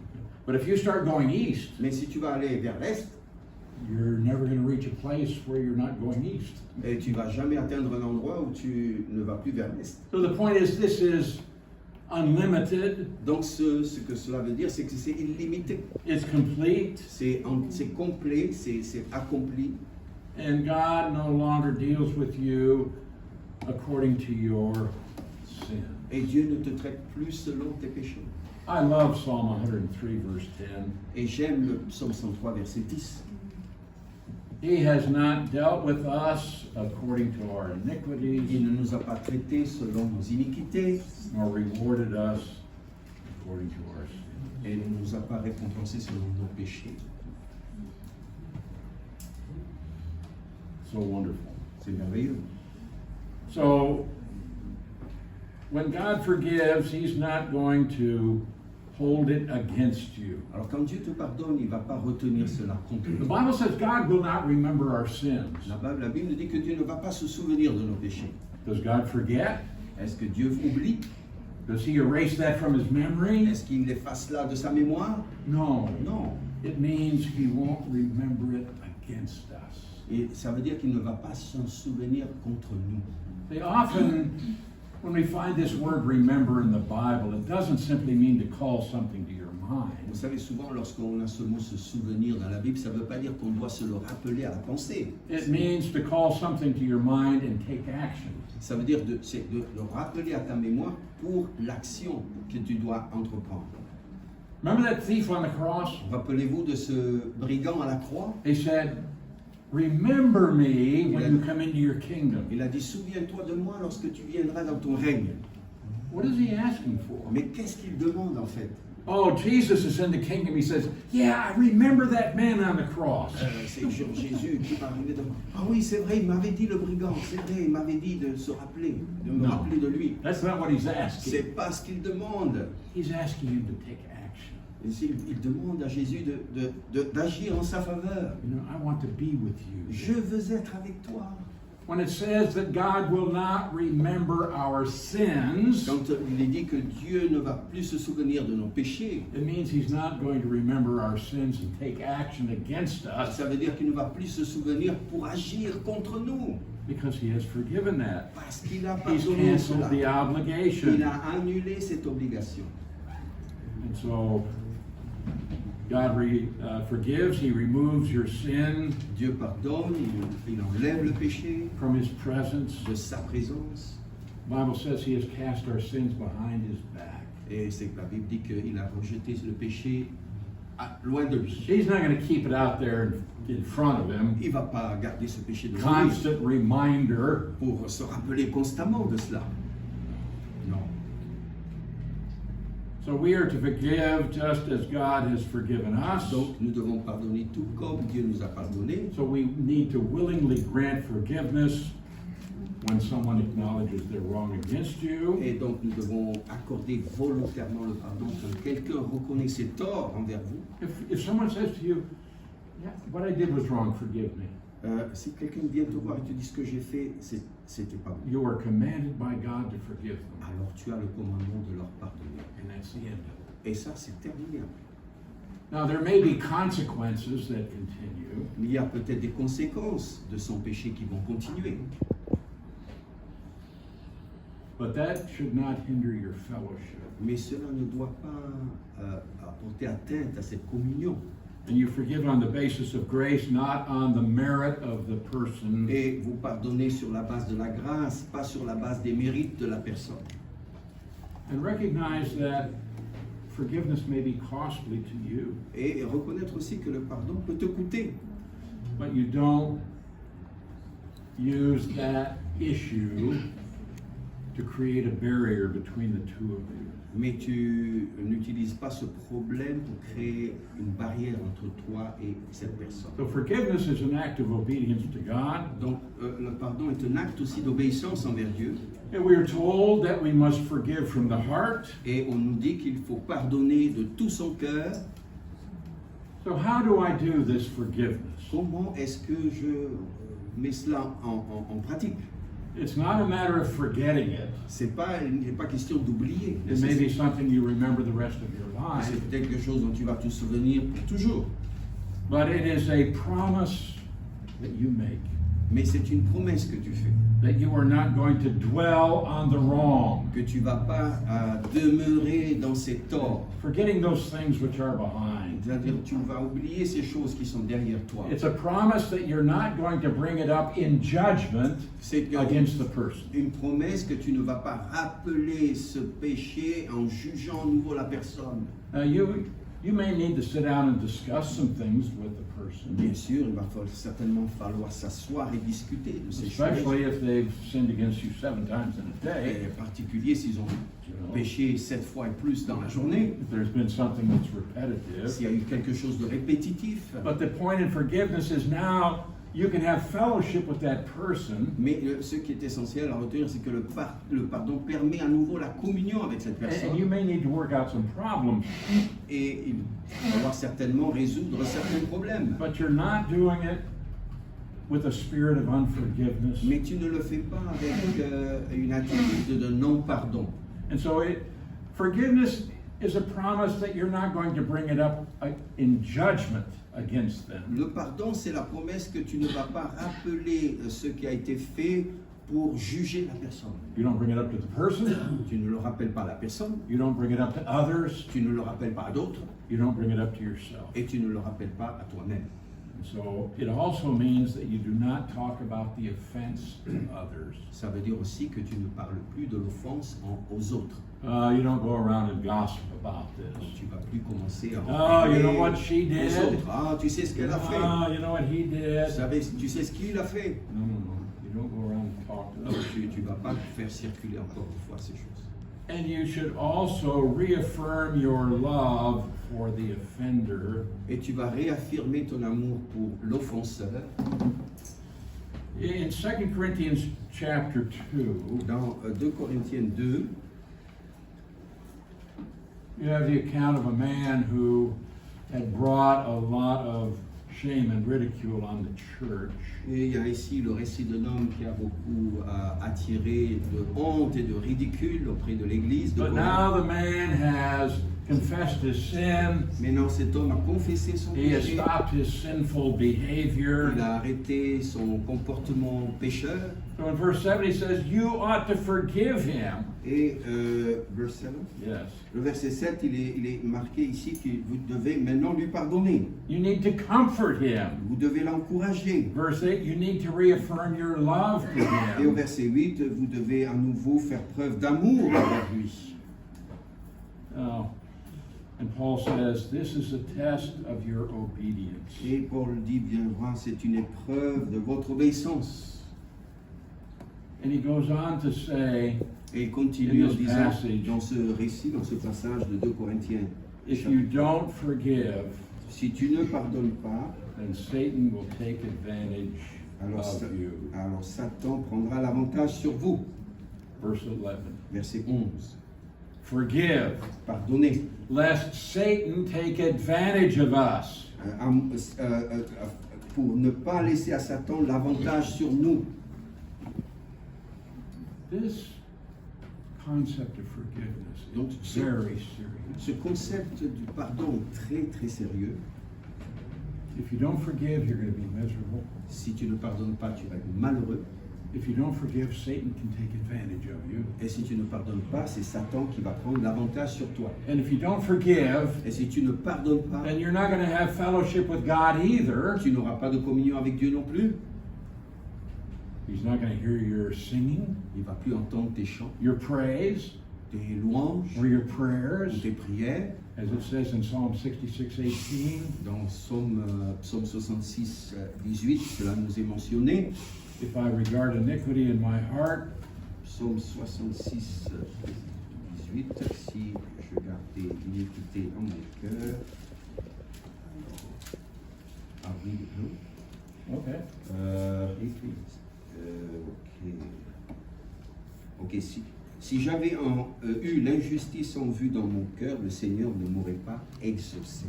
But if you start going east, Mais si tu vas aller vers l'Est, you're never going to reach a place where you're not going east. et tu vas jamais atteindre un endroit où tu ne vas plus vers l'Est. So the point is, this is unlimited, Donc ce que cela veut dire, c'est que c'est illimité. it's complete, C'est complet, c'est accompli. and God no longer deals with you according to your sin. Et Dieu ne te traite plus selon tes péchés. I love Psalm 103, verse 10. Et j'aime le psaume 103, verset 10. He has not dealt with us according to our Il iniquities, ne nous a pas traités selon nos iniquités nor rewarded us according to our sins. et ne nous a pas récompensés selon nos péchés. So wonderful. C'est merveilleux. So, when God forgives, He's not going to hold it against you. Alors quand Dieu te pardonne, il ne va pas retenir cela contre The toi. Bible says God will not remember our sins. La Bible dit que Dieu ne va pas se souvenir de nos péchés. Does God forget? Est-ce que Dieu oublie? Does He erase that from His memory? Est-ce qu'il efface cela de sa mémoire? No. Non. It means He won't remember it against us. Et ça veut dire qu'il ne va pas s'en souvenir contre nous. They often, when we find this word remember in the Bible, it doesn't simply mean to call something to your Vous mind. savez, souvent, lorsqu'on a ce mot se souvenir dans la Bible, ça ne veut pas dire qu'on doit se le rappeler à la pensée. It means to call something to your mind and take action. Ça veut dire c'est de le rappeler à ta mémoire pour l'action que tu dois entreprendre. Remember that thief on the cross? Rappelez-vous de ce brigand à la croix? He said, remember me when you come into your kingdom. Il a dit, souviens-toi de moi lorsque tu viendras dans ton règne. What is he asking for? Mais qu'est-ce qu'il demande en fait? Oh, Jesus is in the kingdom. He says, yeah, I remember that man on the cross. C'est Jésus qui va arriver devant. Ah oui, c'est vrai, il m'avait dit le brigand, c'est vrai, il m'avait dit de se rappeler, de me Non. rappeler de lui. That's not what he's asking. C'est pas ce qu'il demande. He's asking him to take action. Il demande à Jésus d'agir en sa faveur. You know, I want to be with you. Je veux être avec toi. When it says that God will not remember our sins, Quand il est dit que Dieu ne va plus se souvenir de nos péchés, it means he's not going to remember our sins and take action against us ça veut dire qu'il ne va plus se souvenir pour agir contre nous. because he has forgiven that. Parce qu'il a He's pardonné canceled cela. the Il obligation. a annulé cette obligation. And so God forgives, he removes your sin Dieu pardonne, il enlève le péché from his presence. de sa présence. The Bible says he has cast our sins behind his back. Et c'est que la Bible dit qu'il a rejeté le péché loin de lui. He's not going to keep it out there in front of him. Il ne va pas garder ce péché devant lui Constant reminder. pour se rappeler constamment de cela. Non. So we are to forgive just as God has forgiven us. Donc nous devons pardonner tout comme Dieu nous a pardonné. So we need to willingly grant forgiveness when someone acknowledges they're wrong against you. Et donc nous devons accorder volontairement le pardon quand quelqu'un reconnaît ses torts envers vous. If someone says to you, yeah, what I did was wrong, forgive me. Si quelqu'un vient te voir et te dit ce que j'ai fait, c'était pas bon. You are commanded by God to forgive them. Alors tu as le commandement de leur pardonner. And that's the end of it. Et ça, c'est terminé. Now, there may be consequences that continue. Il y a peut-être des conséquences de son péché qui vont continuer. But that should not hinder your fellowship. Mais cela ne doit pas apporter atteinte à cette communion. And you forgive on the basis of grace, not on the merit of the person. Et vous pardonnez sur la base de la grâce, pas sur la base des mérites de la personne. And recognize that forgiveness may be costly to you, Et reconnaître aussi que le pardon peut te coûter. but you don't use that issue to create a barrier between the two of you. Mais tu n'utilises pas ce problème pour créer une barrière entre toi et cette personne. So forgiveness is an act of obedience to God. Donc le pardon est un acte aussi d'obéissance envers Dieu. And we are told that we must forgive from the heart. Et on nous dit qu'il faut pardonner de tout son cœur. So how do I do this forgiveness? Comment est-ce que je mets cela en pratique? It's not a matter of forgetting it. Il n'est pas question d'oublier. It may be something you remember the rest of your C'est life, quelque chose dont tu vas te souvenir pour toujours. but it is a promise that you make Mais c'est une promesse que tu fais. that you are not going to dwell on the wrong, Que tu ne vas pas demeurer dans ces torts. forgetting those things which are behind. C'est-à-dire tu vas oublier ces choses qui sont derrière toi. It's a promise that you're not going to bring it up in judgment C'est against the person. une promesse que tu ne vas pas rappeler ce péché en jugeant à nouveau la personne. Now, you may need to sit down and discuss some things with the person, Bien sûr, il va certainement falloir s'asseoir et discuter de ces choses. especially if they've sinned against you 7 times in a day. Et en particulier s'ils ont péché 7 fois et plus dans la journée. If there's been something that's repetitive. S'il y a eu quelque chose de répétitif. But the point in forgiveness is now you can have fellowship with that person, Mais ce qui est essentiel à retenir, c'est que le pardon permet à nouveau la communion avec cette and you personne. may need to work out some problems, Et il va falloir certainement résoudre certains problèmes. but you're not doing it with a spirit of unforgiveness. Mais tu ne le fais pas avec une attitude de non-pardon. And so forgiveness is a promise that you're not going to bring it up in judgment against them. Le pardon, c'est la promesse que tu ne vas pas rappeler ce qui a été fait pour juger la personne. You don't bring it up to the person, Tu ne le rappelles pas à la personne, you don't bring it up to others, tu ne le rappelles pas à d'autres, you don't bring it up to yourself. et tu ne le rappelles pas à toi-même. And so it also means that you do not talk about the offense to others. Ça veut dire aussi que tu ne parles plus de l'offense aux autres. You don't go around and gossip about this. Tu vas plus commencer à Oh, you know parler what she aux did? autres. Ah, tu sais ce qu'elle a fait. Oh, you know what he did? Tu sais ce qu'il a fait. No. You don't go around and talk to others. Tu vas pas faire circuler encore une fois ces choses. And you should also reaffirm your love for the offender. Et tu vas réaffirmer ton amour pour l'offenseur. In 2 Corinthians chapter 2, Dans 2 Corinthiens 2, you have the account of a man who had brought a lot of shame and ridicule on the church. et il y a ici le récit d'un homme qui a beaucoup attiré de honte et de ridicule auprès de l'Église de But Corinthe. now the man has confessed his sin. Maintenant, cet homme a confessé son He has péché. stopped his sinful behavior. Il a arrêté son comportement pécheur. So in verse 7 he says, you ought to forgive him. Et verse 7, Yes. le verset 7, il est marqué ici que vous devez maintenant lui pardonner. You need to comfort him. Vous devez l'encourager. Verse 8, you need to reaffirm your love to Et au him. verset 8, vous devez à nouveau faire preuve d'amour envers lui. Oh. And Paul says, this is a test of your obedience. Et Paul dit bien voir, c'est une épreuve de votre obéissance. And he goes on to say, Et il continue en In this disant passage, dans ce récit, dans ce passage de 2 Corinthiens, if you don't forgive, si tu ne pardonnes pas, then Satan will take advantage alors, of you. alors Satan prendra l'avantage sur vous. Verse 11. Verset 11. Forgive, Pardonnez, lest Satan take advantage of us. Pour ne pas laisser à Satan l'avantage sur nous. This concept of forgiveness Donc, is very serious. Ce concept du pardon est très très sérieux. If you don't forgive, you're going to be miserable. Si tu ne pardonnes pas, tu vas être malheureux. If you don't forgive, Satan can take advantage of you. Et si tu ne pardonnes pas, c'est Satan qui va prendre l'avantage sur toi. And if you don't forgive, Et si tu ne pardonnes pas, then you're not going to have fellowship with God either. tu n'auras pas de communion avec Dieu non plus. He's not going to hear your singing, Il ne va plus entendre tes chants, your praise, tes louanges, or your ou prayers, tes prières. as it says in Psalm 66:18. Dans Psaume 66, 18, cela nous est mentionné. If I regard iniquity in my heart, Psaume 66, 18, si je gardais l'iniquité en mon cœur. Ah oui, non. okay. Ok, si j'avais eu l'injustice en vue dans mon cœur, le Seigneur ne m'aurait pas exaucé.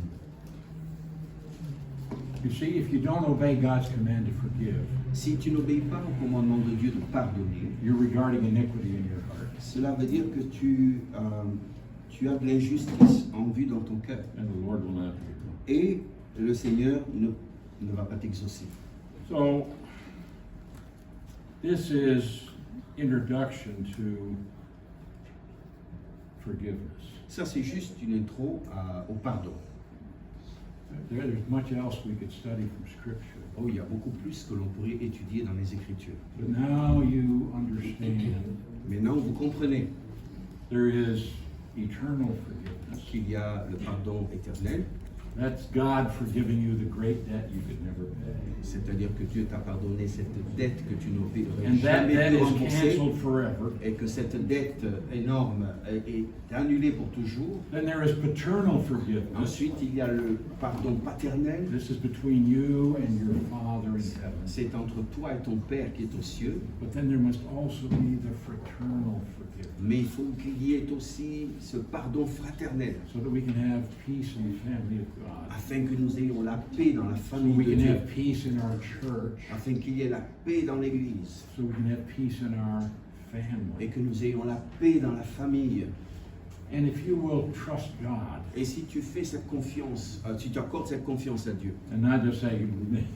You see, if you don't obey God's command to forgive, Si tu n'obéis pas au commandement de Dieu de pardonner, you're regarding iniquity in your heart, cela veut dire que tu as de l'injustice en vue dans ton cœur. and the Lord will not forgive you. Et le Seigneur ne va pas t'exaucer. So, this is introduction to forgiveness. Ça, c'est juste une intro au pardon. There's much else we could study from Scripture, Oh, il y a beaucoup plus que l'on pourrait étudier dans les Écritures. but now you understand Maintenant, vous comprenez there is eternal forgiveness. qu'il y a le pardon éternel, That's God forgiving you the great debt you could never pay. c'est-à-dire que Dieu t'a pardonné cette dette que tu n'aurais And that jamais debt pu is rembourser, canceled forever. et que cette dette énorme est annulée pour toujours. Then there is paternal forgiveness. Ensuite, il y a le pardon paternel. This is between you and your Father in heaven. C'est entre toi et ton Père qui est aux cieux. But then there must also be the fraternal forgiveness, Mais il faut qu'il y ait aussi ce pardon fraternel, so that we can have peace in the family of God, afin que nous ayons la paix dans la so famille we de can Dieu, have peace in our church, afin qu'il y ait la paix dans l'Église, so we can have peace in our et family. que nous ayons la paix dans la famille. And if you will trust God Et si tu fais cette confiance, si tu accordes cette confiance à Dieu, and not just say,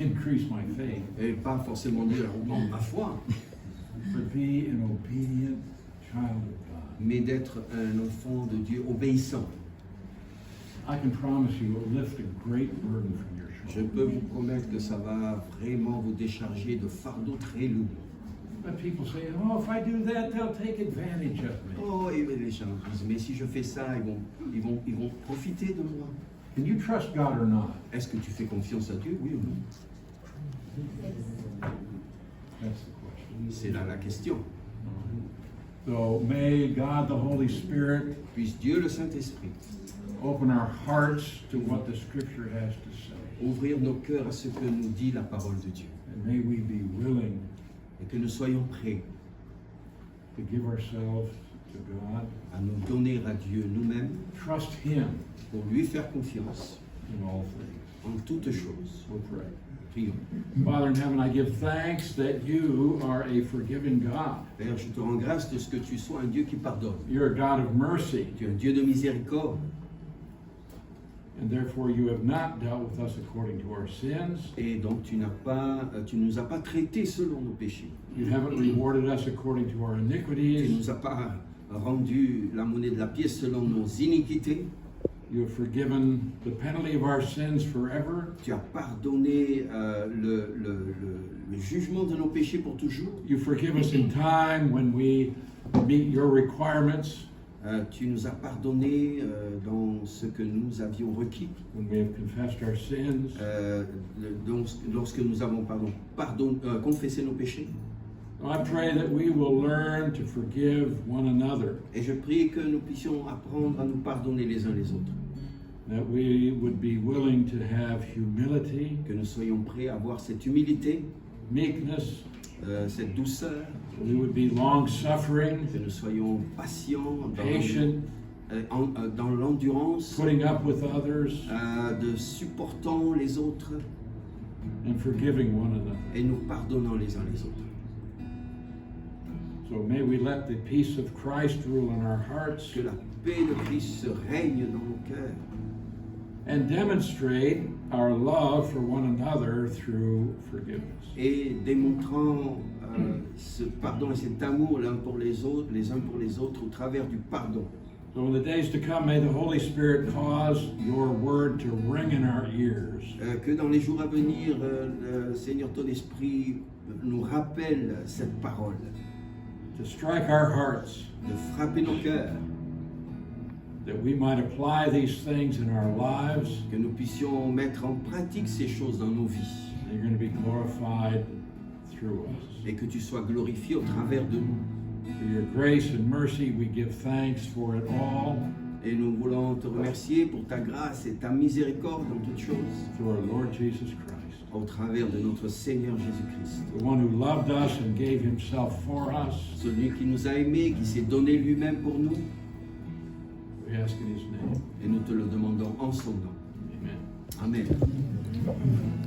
increase my faith, et pas forcément dire augmente ma foi, but be an obedient child of God, mais d'être un enfant de Dieu obéissant, I can promise you it will lift a great burden from your je shoulders. peux vous promettre que ça va vraiment vous décharger de fardeaux très lourds. But people say, oh, if I do that, they'll take advantage of me. Oh, et les gens disent, mais si je fais ça, ils vont profiter de moi. Can you trust God or not? Est-ce que tu fais confiance à Dieu, oui ou non? That's the question. C'est là la question. So may God the Holy Spirit Puisse Dieu le Saint-Esprit open our hearts to what the Scripture has to say. ouvrir nos cœurs à ce que nous dit la parole de Dieu. And may we be willing Et que nous soyons prêts to give ourselves to God, à nous donner à Dieu nous-mêmes trust Him pour lui faire confiance in all things. en toutes choses. We'll pray. Prions. Father in heaven, I give thanks that you are a forgiving God. Père, je te rends grâce de ce que tu sois un Dieu qui pardonne. You're a God of mercy, Tu es un Dieu de miséricorde. and therefore you have not dealt with us according to our sins. Et donc tu nous as pas traités selon nos péchés. You haven't rewarded us according to our Tu iniquities. nous as pas rendu la monnaie de la pièce selon nos iniquités. You have forgiven the penalty of our sins forever. Tu as pardonné le jugement de nos péchés pour toujours. You forgive us in time when we meet your requirements, Tu nous as pardonné dans ce que nous avions requis. when we have confessed our sins. Lorsque nous avons confessé nos péchés. I pray that we will learn to forgive one another, Et je prie que nous puissions apprendre à nous pardonner les uns les autres. that we would be willing to have humility, Que nous soyons prêts à avoir cette humilité, meekness, cette douceur. we would be long-suffering, Que nous soyons patients patient, dans l'endurance, putting up with others, de supportant les autres and forgiving one another. et nous pardonnant les uns les autres. So may we let the peace of Christ rule in our hearts Que la paix de Christ se règne dans nos cœurs and demonstrate our love for one another through forgiveness. et démontrant ce pardon et cet amour les uns pour les autres au travers du pardon. So in the days to come, may the Holy Spirit cause your word to ring in our ears, Que dans les jours à venir, Seigneur, ton esprit nous rappelle cette parole, to strike our hearts, de frapper nos cœurs, that we might apply these things in our lives, que nous puissions mettre en pratique ces choses dans nos vies and you're going to be glorified through us. et que tu sois glorifié au travers de nous. For your grace and mercy, we give thanks for it all, Et nous voulons te remercier pour ta grâce et ta miséricorde dans toutes choses, through our Lord Jesus Christ, au travers de notre Seigneur Jésus-Christ. the one who loved us and gave himself for us. Celui qui nous a aimés, qui s'est donné lui-même pour nous, We ask in his name. et nous te le demandons en son nom. Amen. Amen.